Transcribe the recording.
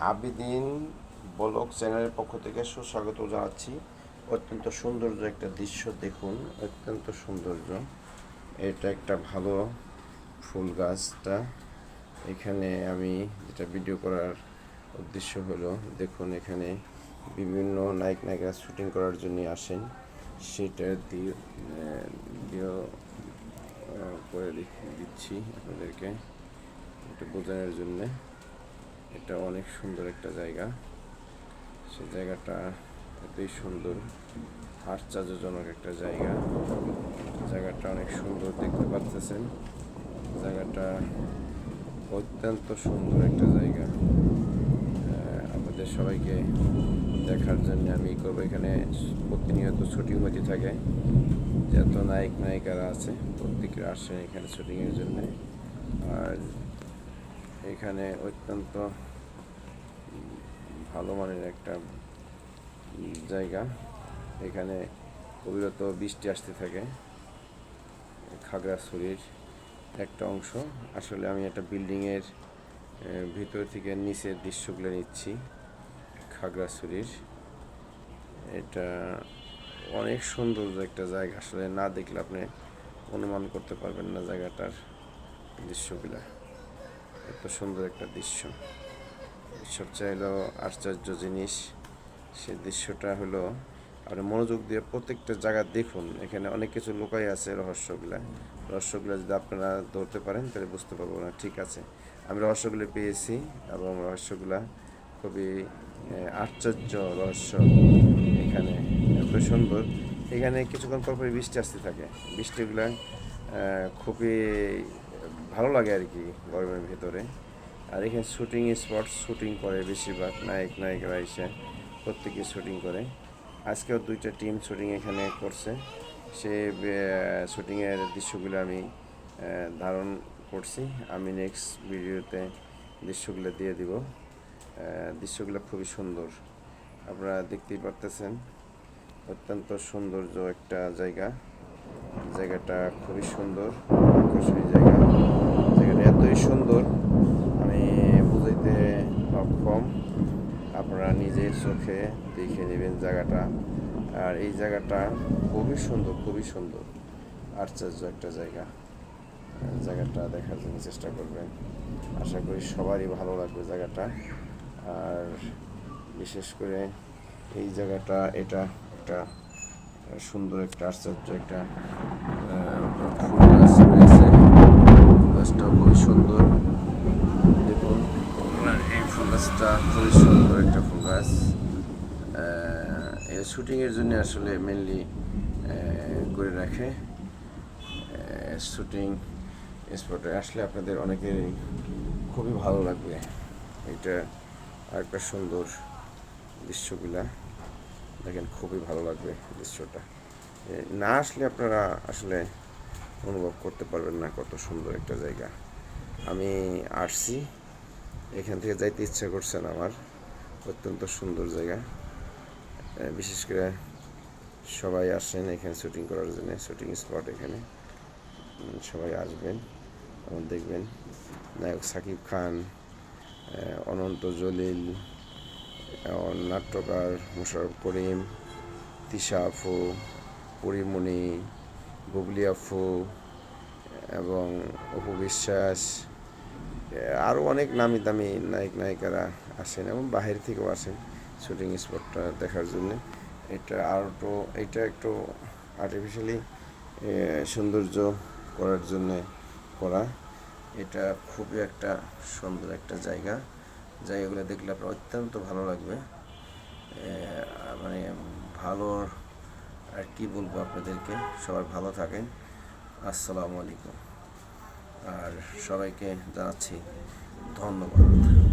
Abidin blog চ্যানেলের পক্ষ থেকে সুস্বাগত জানাচ্ছি। অত্যন্ত সৌন্দর্য একটা দৃশ্য দেখুন, অত্যন্ত সৌন্দর্য। এটা একটা ভালো ফুল গাছটা। এখানে আমি যেটা ভিডিও করার উদ্দেশ্য হলো, দেখুন এখানে বিভিন্ন নায়ক নায়িকা শুটিং করার জন্য আসেন। সেটা দিয়ে করে দিচ্ছি আপনাদেরকে এটা বোঝানোর জন্যে। এটা অনেক সুন্দর একটা জায়গা। সে জায়গাটা এতই সুন্দর, আশ্চর্যজনক একটা জায়গা। জায়গাটা অনেক সুন্দর, দেখতে পাচ্ছেন। জায়গাটা অত্যন্ত সুন্দর একটা জায়গা। আপনাদের সবাইকে দেখার জন্য আমি করবো। এখানে প্রতিনিয়ত শুটিং হতে থাকে। যত নায়ক নায়িকারা আছে প্রত্যেকের আসেন এখানে শুটিংয়ের জন্য। আর এখানে অত্যন্ত ভালো মানের একটা জায়গা। এখানে প্রতিনিয়ত বৃষ্টি আসতে থাকে। খাগড়াছড়ির একটা অংশ। আসলে আমি একটা বিল্ডিংয়ের ভিতর থেকে নিচের দৃশ্যগুলো নিচ্ছি খাগড়াছড়ির। এটা অনেক সুন্দর একটা জায়গা, আসলে না দেখলে আপনি অনুমান করতে পারবেন না জায়গাটার দৃশ্যগুলা। এত সুন্দর একটা দৃশ্য। সবচেয়ে হলো আশ্চর্য জিনিস, সে দৃশ্যটা হলো আপনি মনোযোগ দিয়ে প্রত্যেকটা জায়গা দেখুন। এখানে অনেক কিছু লুকাই আছে, রহস্যগুলো যদি আপনারা ধরতে পারেন তাহলে বুঝতে পারবো না। ঠিক আছে, আমি রহস্যগুলো পেয়েছি এবং রহস্যগুলা খুবই আশ্চর্য রহস্য। এখানে এত সুন্দর। এখানে কিছুক্ষণ পর পর বৃষ্টি আসতে থাকে। বৃষ্টিগুলা খুবই ভালো লাগে আর কি গরমের ভেতরে। আর এখানে শুটিং স্পট, শুটিং করে বেশিরভাগ নায়ক নায়িকারা এসে প্রত্যেকে শুটিং করে। আজকেও দুইটা টিম শুটিং এখানে করছে। সে শুটিংয়ের দৃশ্যগুলো আমি ধারণ করছি। আমি নেক্সট ভিডিওতে দৃশ্যগুলো দিয়ে দিব। দৃশ্যগুলো খুবই সুন্দর, আপনারা দেখতেই পারতেছেন। অত্যন্ত সৌন্দর্য একটা জায়গা। জায়গাটা খুবই সুন্দর, আকর্ষণীয় জায়গা। জায়গাটা এতই সুন্দর আমি বুঝাইতে অক্ষম। আপনারা নিজের চোখে দেখে নেবেন জায়গাটা। আর এই জায়গাটা খুবই সুন্দর, খুবই সুন্দর, আশ্চর্য একটা জায়গা। জায়গাটা দেখার জন্য চেষ্টা করবেন। আশা করি সবারই ভালো লাগবে জায়গাটা। আর বিশেষ করে এই জায়গাটা, এটা একটা সুন্দর একটা আশ্চর্য একটা ফুল গাছ রয়েছে। গাছটাও খুবই সুন্দর, দেখুন। এই ফুল গাছটা খুবই সুন্দর একটা ফুল গাছ। এই শুটিংয়ের জন্য আসলে মেনলি করে রাখে। শুটিং স্পটে আসলে আপনাদের অনেকেরই খুবই ভালো লাগবে। এটা আরেকটা সুন্দর দৃশ্যগুলা দেখেন, খুবই ভালো লাগবে দৃশ্যটা। না আসলে আপনারা আসলে অনুভব করতে পারবেন না কত সুন্দর একটা জায়গা। আমি আসছি, এখান থেকে যাইতে ইচ্ছা করছে না আমার। অত্যন্ত সুন্দর জায়গা। বিশেষ করে সবাই আসেন এখানে শুটিং করার জন্য। শুটিং স্পট এখানে সবাই আসবেন এবং দেখবেন। নায়ক সাকিব খান, অনন্ত জলিল, নাট্যকার মোশাররফ করিম, তিশা আফু, পরিমণি, বুবলি আফু এবং অপু বিশ্বাস, আরও অনেক নামি দামি নায়ক নায়িকারা আসেন এবং বাহির থেকেও আসেন শুটিং স্পটটা দেখার জন্য। এটা একটু আর্টিফিশিয়ালি সৌন্দর্য করার জন্যে করা। এটা খুবই একটা সুন্দর একটা জায়গা। জায়গাগুলো দেখলে আপনার অত্যন্ত ভালো লাগবে। মানে ভালো আর কি বলবো আপনাদেরকে। সবাই ভালো থাকেন। আসসালামু আলাইকুম। আর সবাইকে জানাচ্ছি ধন্যবাদ।